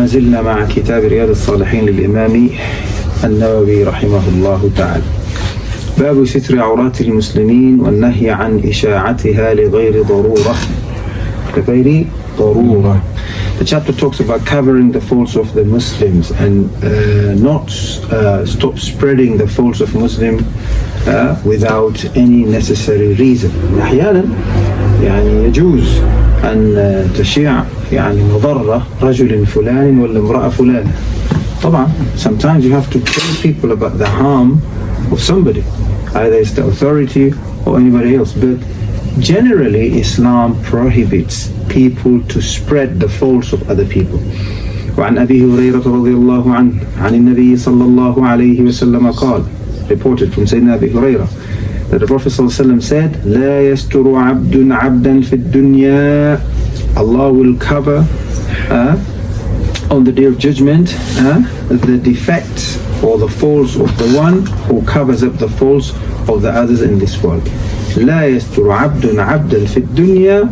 زلنا مع كتاب رياض الصالحين للإمام النووي رحمه الله تعالى. باب ستر عورات المسلمين والنهي عن إشاعتها لغير ضرورة. The chapter talks about covering the faults of the Muslims and not stop spreading the faults of Muslim without any necessary reason. أحيانا يعني يجوز أن تشيع يعني مضرة رجل فلان ولا امرأة فلان. طبعا sometimes you have to tell people about the harm of somebody, either it's the authority or anybody else, but generally Islam prohibits people to spread the faults of other people. وعن أبي هريرة رضي الله عنه عن النبي صلى الله عليه وسلم قال, reported from Sayyidina Abi Hurairah, that the Prophet صلى الله عليه وسلم said, لا يستر عبد عبدا في الدنيا. Allah will cover on the day of judgment the defects or the faults of the one who covers up the faults of the others in this world. لا يستر عبد عبدا في الدنيا.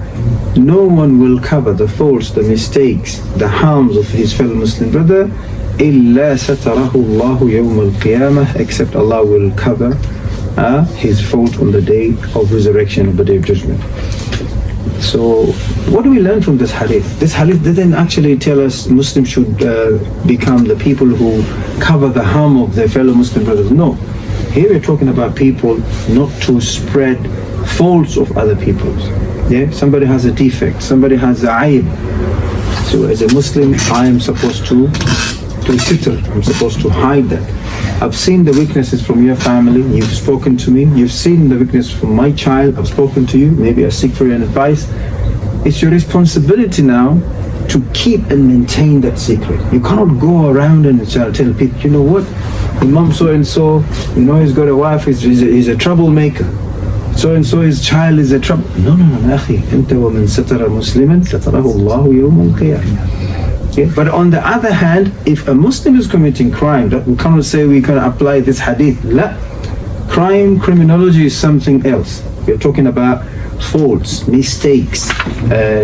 No one will cover the faults, the mistakes, the harms of his fellow Muslim brother إلا ستره الله يوم القيامة, except Allah will cover his fault on the day of resurrection, of the day of judgment. So what do we learn from this hadith? This hadith didn't actually tell us Muslims should become the people who cover the harm of their fellow Muslim brothers. No. Here we're talking about people not to spread faults of other people's. Yeah, somebody has a defect, somebody has a aib. So as a Muslim, I am supposed to sitr, I'm supposed to hide that. I've seen the weaknesses from your family, you've spoken to me, you've seen the weakness from my child, I've spoken to you, maybe I seek for your advice. It's your responsibility now to keep and maintain that secret. You cannot go around and tell people, you know what, Imam so and so, you know, he's got a wife, he's a troublemaker. So and so his child is a trouble. No, أخي, أنت ومن ستر مسلما ستره الله يوم القيامة. Okay. But on the other hand, if a Muslim is committing crime, we cannot say we can apply this hadith. La. Criminology is something else. We're talking about faults, mistakes,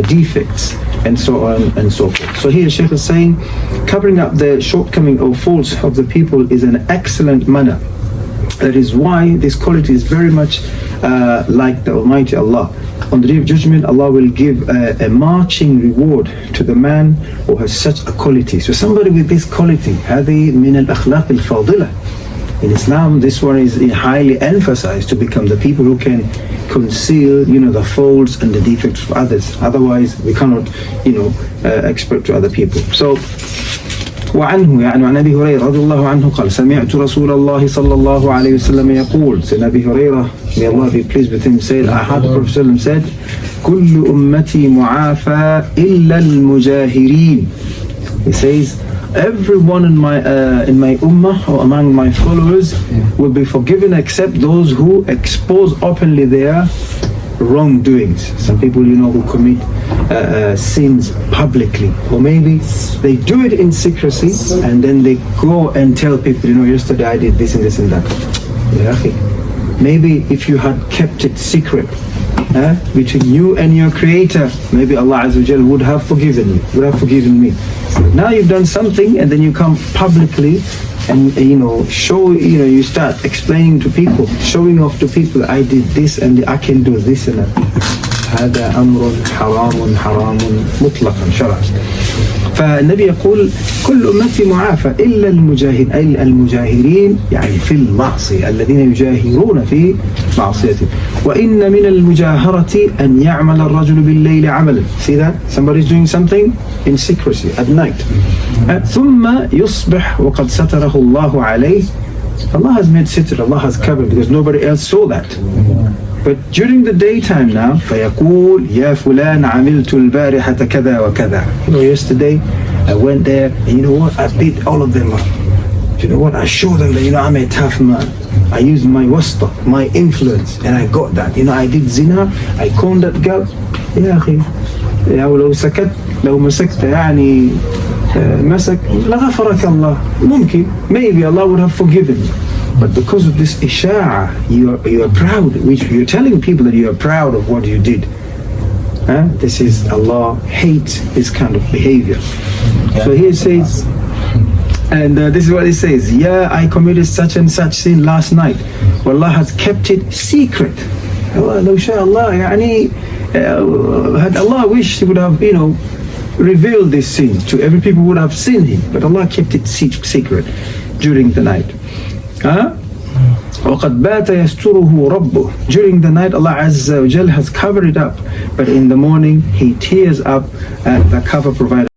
defects, and so on and so forth. So here Shaykh is saying, covering up the shortcoming or faults of the people is an excellent manner. That is why this quality is very much like the Almighty Allah. On the day of judgment, Allah will give a marching reward to the man who has such a quality. So somebody with this quality, هذه من الأخلاق الفاضلة. In Islam, this one is highly emphasized to become the people who can conceal, the faults and the defects of others. Otherwise, we cannot, expert to other people. So, وعنه يعني عن أبي هريرة رضي الله عنه قال سمعت رسول الله صلى الله عليه وسلم يقول, Sayyidina Abi Hurairah, may Allah be pleased with him, said, I heard the Prophet said, كل أمتي معافى إلا المجاهرين. He says, everyone in my ummah or among my followers will be forgiven except those who expose openly their wrongdoings. Some people who commit sins publicly, or maybe they do it in secrecy and then they go and tell people, yesterday I did this and this and that. Maybe if you had kept it secret between you and your creator, maybe Allah Azza wa Jal would have forgiven you, would have forgiven me. Now you've done something and then you come publicly and show, you start explaining to people, showing off to people, I did this and I can do this and that. هذا أمر حرام مطلقا شرعا. فالنبي يقول كل أمتي معافى إلا المجاهرين، أي المجاهرين يعني في المعصية، الذين يجاهرون في معصيته. وإن من المجاهرة أن يعمل الرجل بالليل عملا. See that? Somebody is doing something in secrecy at night. ثم يصبح وقد ستره الله عليه. Allah has made sitr, Allah has covered because nobody else saw that. But during the daytime now, فيقول يا فلان عملت البارحة كذا وكذا. Yesterday I went there and you know what? I beat all of them up. You know what? I showed them that I'm a tough man. I used my wasta, my influence, and I got that. I did zina, I conned that girl. يا أخي لو سكت لو مسكت مسك لغفرك الله. ممكن, maybe Allah would have forgiven you. But because of this isha'a, you are proud, which you're telling people that you are proud of what you did. This is, Allah hates this kind of behavior. So he says, and this is what he says, yeah, I committed such and such sin last night. Allah has kept it secret. لو شاء الله يعني had Allah wished, he would have, revealed this sin to every people, would have seen him, but Allah kept it secret during the night. وَقَدْ بَاتَ يَسْتُرُهُ رَبُّهُ. During the night, Allah Azza wa Jal has covered it up, but in the morning He tears up the cover provided